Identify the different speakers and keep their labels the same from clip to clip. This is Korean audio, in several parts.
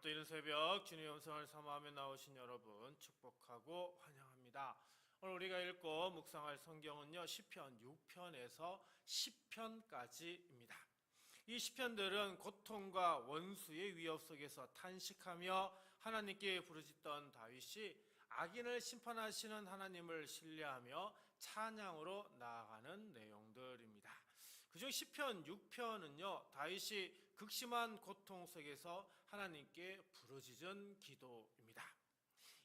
Speaker 1: 오늘 또 이른 새벽 주님의 음성을 사모하며 나오신 여러분 축복하고 환영합니다. 오늘 우리가 읽고 묵상할 성경은요, 시편 6편에서 10편까지입니다. 이 시편들은 고통과 원수의 위협 속에서 탄식하며 하나님께 부르짖던 다윗이 악인을 심판하시는 하나님을 신뢰하며 찬양으로 나아가는 내용들입니다. 그중 시편 6편은요, 다윗이 극심한 고통 속에서 하나님께 부르짖은 기도입니다.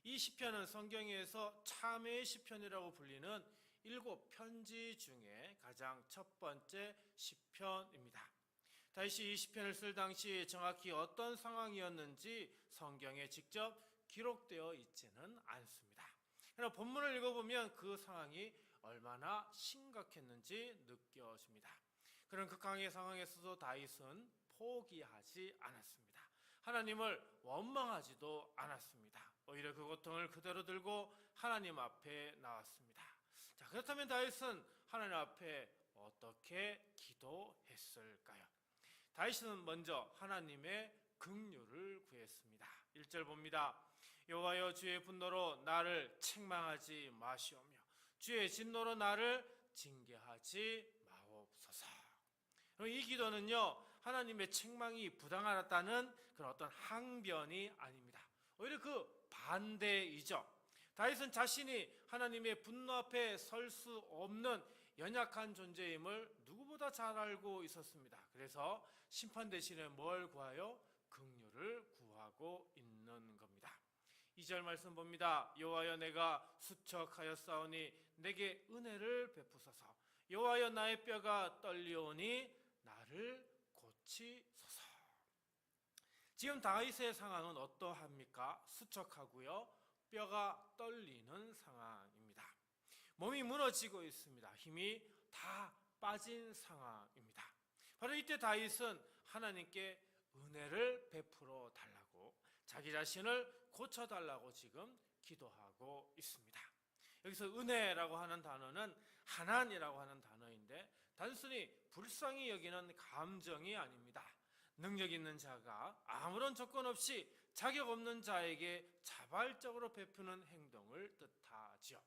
Speaker 1: 이 시편은 성경에서 참회의 시편이라고 불리는 7편지 중에 가장 첫 번째 시편입니다. 다윗이 이 시편을 쓸 당시 정확히 어떤 상황이었는지 성경에 직접 기록되어 있지는 않습니다. 그러나 본문을 읽어보면 그 상황이 얼마나 심각했는지 느껴집니다. 그런 극강의 상황에서도 다윗은 포기하지 않았습니다. 하나님을 원망하지도 않았습니다. 오히려 그 고통을 그대로 들고 하나님 앞에 나왔습니다. 자, 그렇다면 다윗은 하나님 앞에 어떻게 기도했을까요? 다윗은 먼저 하나님의 긍휼을 구했습니다. 1절 봅니다. 여호와여, 주의 분노로 나를 책망하지 마시오며 주의 진노로 나를 징계하지 마옵소서. 이 기도는요, 하나님의 책망이 부당하다는 그런 어떤 항변이 아닙니다. 오히려 그 반대이죠. 다윗은 자신이 하나님의 분노 앞에 설 수 없는 연약한 존재임을 누구보다 잘 알고 있었습니다. 그래서 심판 대신에 뭘 구하여? 긍휼을 구하고 있는 겁니다. 2절 말씀 봅니다. 여호와여, 내가 수척하였사오니 내게 은혜를 베푸소서. 여호와여, 나의 뼈가 떨리오니 나를 고치소서. 지금 다윗의 상황은 어떠합니까? 수척하고요, 뼈가 떨리는 상황입니다. 몸이 무너지고 있습니다. 힘이 다 빠진 상황입니다. 바로 이때 다윗은 하나님께 은혜를 베풀어 달라고, 자기 자신을 고쳐달라고 지금 기도하고 있습니다. 여기서 은혜라고 하는 단어는 하난이라고 하는 단어인데 단순히 불쌍히 여기는 감정이 아닙니다. 능력 있는 자가 아무런 조건 없이 자격 없는 자에게 자발적으로 베푸는 행동을 뜻하지요.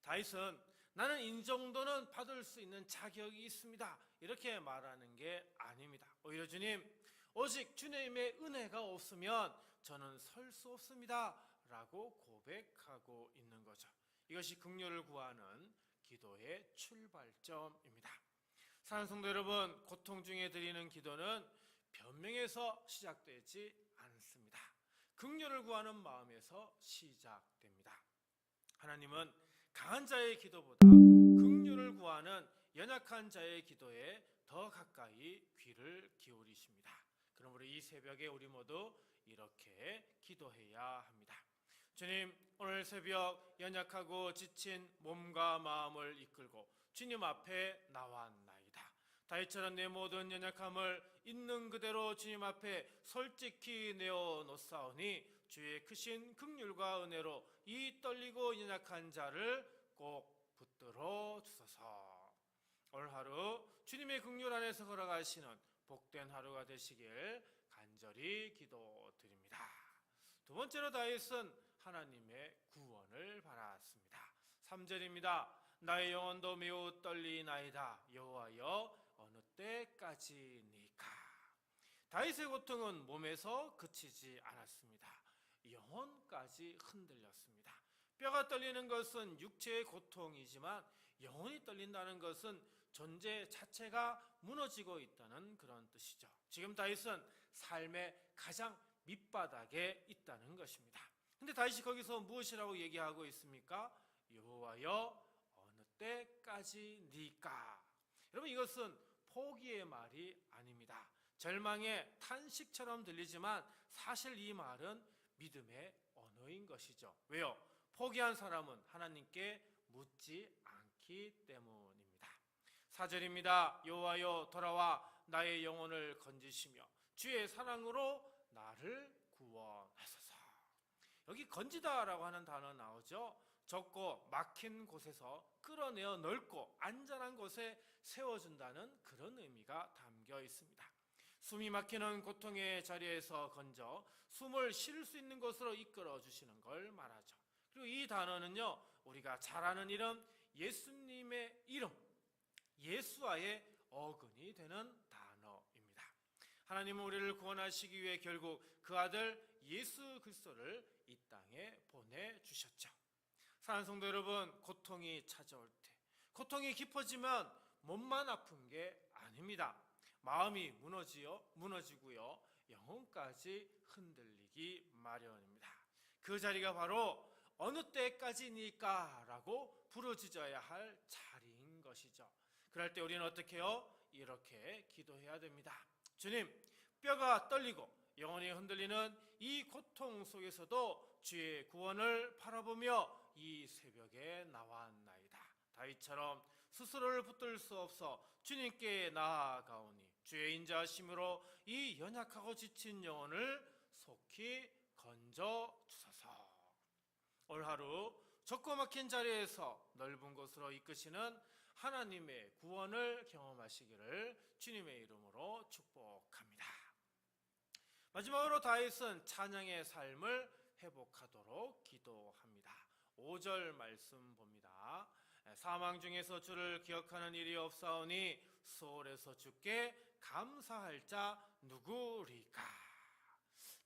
Speaker 1: 다윗은 나는 이 정도는 받을 수 있는 자격이 있습니다, 이렇게 말하는 게 아닙니다. 오히려 주님, 오직 주님의 은혜가 없으면 저는 설 수 없습니다 라고 고백하고 있는 거죠. 이것이 긍휼을 구하는 기도의 출발점입니다. 사랑하는 성도 여러분, 고통 중에 드리는 기도는 변명에서 시작되지 않습니다. 긍휼을 구하는 마음에서 시작됩니다. 하나님은 강한 자의 기도보다 긍휼을 구하는 연약한 자의 기도에 더 가까이 귀를 기울이십니다. 그러므로 이 새벽에 우리 모두 이렇게 기도해야 합니다. 주님, 오늘 새벽 연약하고 지친 몸과 마음을 이끌고 주님 앞에 나왔나이다. 다윗처럼 내 모든 연약함을 있는 그대로 주님 앞에 솔직히 내어놓사오니 주의 크신 긍휼과 은혜로 이 떨리고 연약한 자를 꼭 붙들어 주소서. 오늘 하루 주님의 긍휼 안에서 걸어가시는 복된 하루가 되시길 간절히 기도드립니다. 두 번째로 다윗은 하나님의 구원을 바랐습니다. 3절입니다. 나의 영혼도 매우 떨리나이다. 여호와여, 어느 때까지니까. 다윗의 고통은 몸에서 그치지 않았습니다. 영혼까지 흔들렸습니다. 뼈가 떨리는 것은 육체의 고통이지만 영혼이 떨린다는 것은 존재 자체가 무너지고 있다는 그런 뜻이죠. 지금 다윗은 삶의 가장 밑바닥에 있다는 것입니다. 근데 다윗이 거기서 무엇이라고 얘기하고 있습니까? 여호와여, 어느 때까지니까. 여러분, 이것은 포기의 말이 아닙니다. 절망의 탄식처럼 들리지만 사실 이 말은 믿음의 언어인 것이죠. 왜요? 포기한 사람은 하나님께 묻지 않기 때문입니다. 4절입니다. 여호와여, 돌아와 나의 영혼을 건지시며 주의 사랑으로 나를 구원하소서. 여기 건지다라고 하는 단어 나오죠. 좁고 막힌 곳에서 끌어내어 넓고 안전한 곳에 세워준다는 그런 의미가 담겨 있습니다. 숨이 막히는 고통의 자리에서 건져 숨을 쉴 수 있는 곳으로 이끌어 주시는 걸 말하죠. 그리고 이 단어는요, 우리가 잘 아는 이름, 예수님의 이름, 예수와의 어근이 되는 단어입니다. 하나님은 우리를 구원하시기 위해 결국 그 아들 예수 그리스도를 이 땅에 보내주셨죠. 사랑하는 성도 여러분, 고통이 찾아올 때, 고통이 깊어지면 몸만 아픈 게 아닙니다. 마음이 무너지고요, 영혼까지 흔들리기 마련입니다. 그 자리가 바로 어느 때까지니까 라고 부르짖어야 할 자리인 것이죠. 그럴 때 우리는 어떻게 해요? 이렇게 기도해야 됩니다. 주님, 뼈가 떨리고 영혼이 흔들리는 이 고통 속에서도 주의 구원을 바라보며 이 새벽에 나왔나이다. 다윗처럼 스스로를 붙들 수 없어 주님께 나아가오니 주의 인자하심으로 이 연약하고 지친 영혼을 속히 건져 주소서. 올 하루 좁고 막힌 자리에서 넓은 곳으로 이끄시는 하나님의 구원을 경험하시기를 주님의 이름으로 축복합니다. 마지막으로 다윗은 찬양의 삶을 회복하도록 기도합니다. 5절 말씀 봅니다. 사망 중에서 주를 기억하는 일이 없사오니 수월에서 주께 감사할 자 누구리까.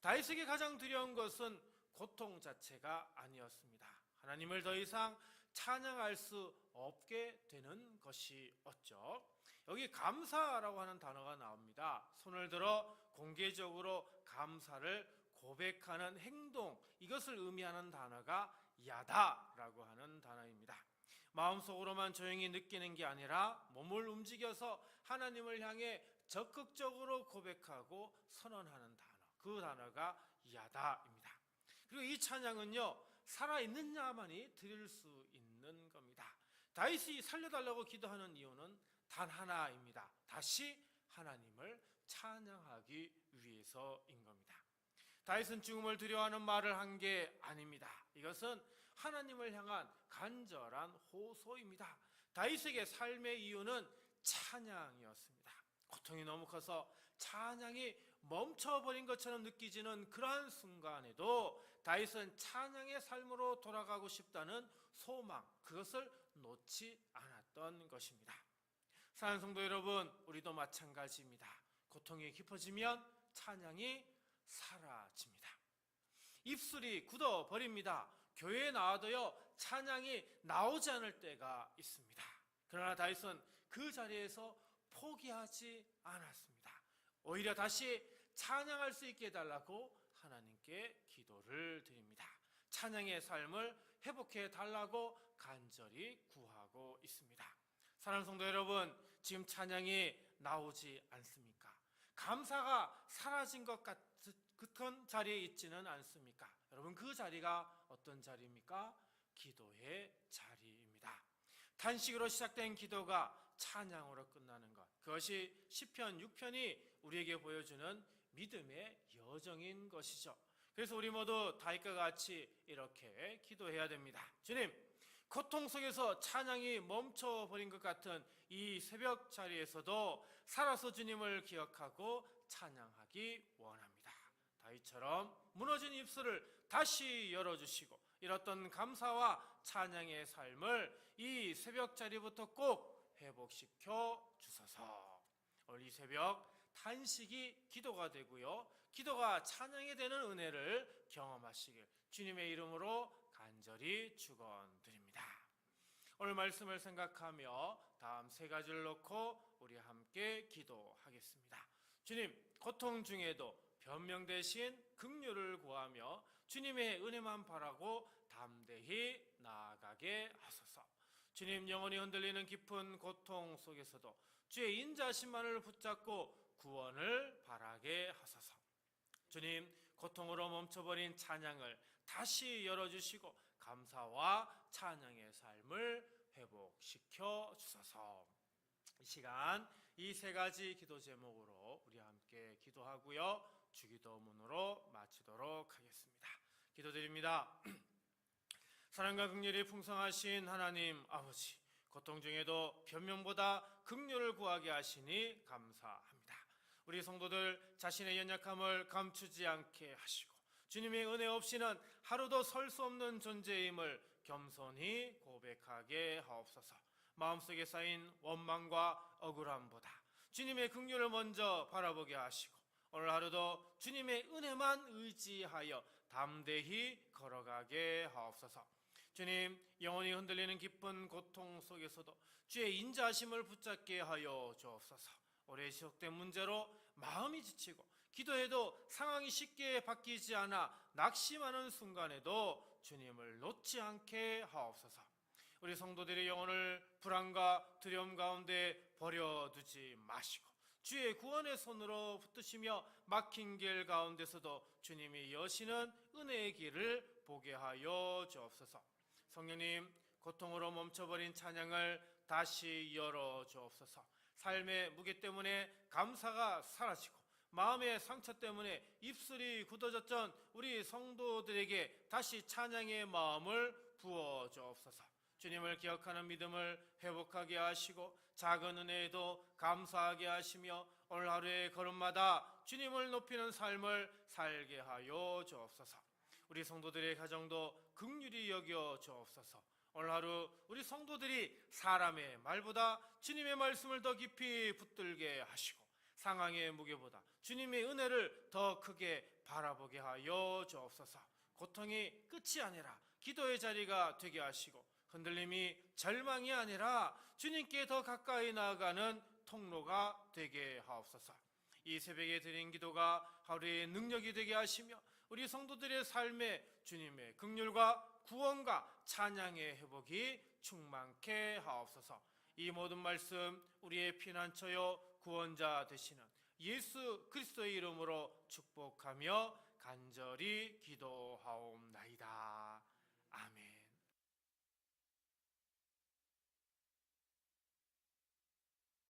Speaker 1: 다윗에게 가장 두려운 것은 고통 자체가 아니었습니다. 하나님을 더 이상 찬양할 수 없게 되는 것이었죠. 여기 감사라고 하는 단어가 나옵니다. 손을 들어 공개적으로 감사를 고백하는 행동, 이것을 의미하는 단어가 야다라고 하는 단어입니다. 마음속으로만 조용히 느끼는 게 아니라 몸을 움직여서 하나님을 향해 적극적으로 고백하고 선언하는 단어, 그 단어가 야다입니다. 그리고 이 찬양은요, 살아있는 자만이 드릴 수 있는 겁니다. 다윗이 살려달라고 기도하는 이유는 단 하나입니다. 다시 하나님을 찬양하기 위해서인 겁니다. 다윗은 죽음을 두려워하는 말을 한 게 아닙니다. 이것은 하나님을 향한 간절한 호소입니다. 다윗에게 삶의 이유는 찬양이었습니다. 고통이 너무 커서 찬양이 멈춰버린 것처럼 느끼지는 그러한 순간에도 다윗은 찬양의 삶으로 돌아가고 싶다는 소망, 그것을 놓지 않았던 것입니다. 사랑하는 성도 여러분, 우리도 마찬가지입니다. 고통이 깊어지면 찬양이 사라집니다. 입술이 굳어버립니다. 교회에 나와도요, 찬양이 나오지 않을 때가 있습니다. 그러나 다윗은 그 자리에서 포기하지 않았습니다. 오히려 다시 찬양할 수 있게 해달라고 하나님께 기도를 드립니다. 찬양의 삶을 회복해 달라고 간절히 구하고 있습니다. 사랑하는 성도 여러분, 지금 찬양이 나오지 않습니까? 감사가 사라진 것 같은 자리에 있지는 않습니까? 여러분, 그 자리가 어떤 자리입니까? 기도의 자리입니다. 탄식으로 시작된 기도가 찬양으로 끝나는 것, 그것이 시편 6편이 우리에게 보여주는 믿음의 여정인 것이죠. 그래서 우리 모두 다윗과 같이 이렇게 기도해야 됩니다. 주님, 고통 속에서 찬양이 멈춰버린 것 같은 이 새벽 자리에서도 살아서 주님을 기억하고 찬양하기 원합니다. 다윗처럼 무너진 입술을 다시 열어주시고 이렇던 감사와 찬양의 삶을 이 새벽 자리부터 꼭 회복시켜 주소서. 오늘 이 새벽 탄식이 기도가 되고요, 기도가 찬양이 되는 은혜를 경험하시길 주님의 이름으로 간절히 축원드립니다. 오늘 말씀을 생각하며 다음 세 가지를 놓고 우리 함께 기도하겠습니다. 주님, 고통 중에도 변명 대신 긍휼을 구하며 주님의 은혜만 바라고 담대히 나아가게 하소서. 주님, 영혼이 흔들리는 깊은 고통 속에서도 주의 인자하심만을 붙잡고 구원을 바라게 하소서. 주님, 고통으로 멈춰버린 찬양을 다시 열어주시고 감사와 찬양의 삶을 회복시켜 주소서. 이 시간 이 세 가지 기도 제목으로 우리 함께 기도하고요, 주기도문으로 마치도록 하겠습니다. 기도드립니다. 사랑과 긍휼이 풍성하신 하나님 아버지, 고통 중에도 변명보다 긍휼을 구하게 하시니 감사합니다. 우리 성도들 자신의 연약함을 감추지 않게 하시고 주님의 은혜 없이는 하루도 설 수 없는 존재임을 겸손히 고백하게 하옵소서. 마음속에 쌓인 원망과 억울함보다 주님의 긍휼을 먼저 바라보게 하시고 오늘 하루도 주님의 은혜만 의지하여 담대히 걸어가게 하옵소서. 주님, 영혼이 흔들리는 깊은 고통 속에서도 주의 인자하심을 붙잡게 하여 주옵소서. 올해 지속된 문제로 마음이 지치고 기도해도 상황이 쉽게 바뀌지 않아 낙심하는 순간에도 주님을 놓지 않게 하옵소서. 우리 성도들의 영혼을 불안과 두려움 가운데 버려두지 마시고 주의 구원의 손으로 붙드시며 막힌 길 가운데서도 주님이 여시는 은혜의 길을 보게 하여 주옵소서. 성령님, 고통으로 멈춰버린 찬양을 다시 열어 주옵소서. 삶의 무게 때문에 감사가 사라지고 마음의 상처 때문에 입술이 굳어졌던 우리 성도들에게 다시 찬양의 마음을 부어 주옵소서. 주님을 기억하는 믿음을 회복하게 하시고 작은 은혜에도 감사하게 하시며 오늘 하루의 걸음마다 주님을 높이는 삶을 살게 하여 주옵소서. 우리 성도들의 가정도 긍휼히 여겨 주옵소서. 오늘 하루 우리 성도들이 사람의 말보다 주님의 말씀을 더 깊이 붙들게 하시고 상황의 무게보다 주님의 은혜를 더 크게 바라보게 하여 주옵소서. 고통이 끝이 아니라 기도의 자리가 되게 하시고 흔들림이 절망이 아니라 주님께 더 가까이 나아가는 통로가 되게 하옵소서. 이 새벽에 드린 기도가 하루의 능력이 되게 하시며 우리 성도들의 삶에 주님의 긍휼과 구원과 찬양의 회복이 충만케 하옵소서. 이 모든 말씀 우리의 피난처요 구원자 되시는 예수 그리스도의 이름으로 축복하며 간절히 기도하옵나이다. 아멘.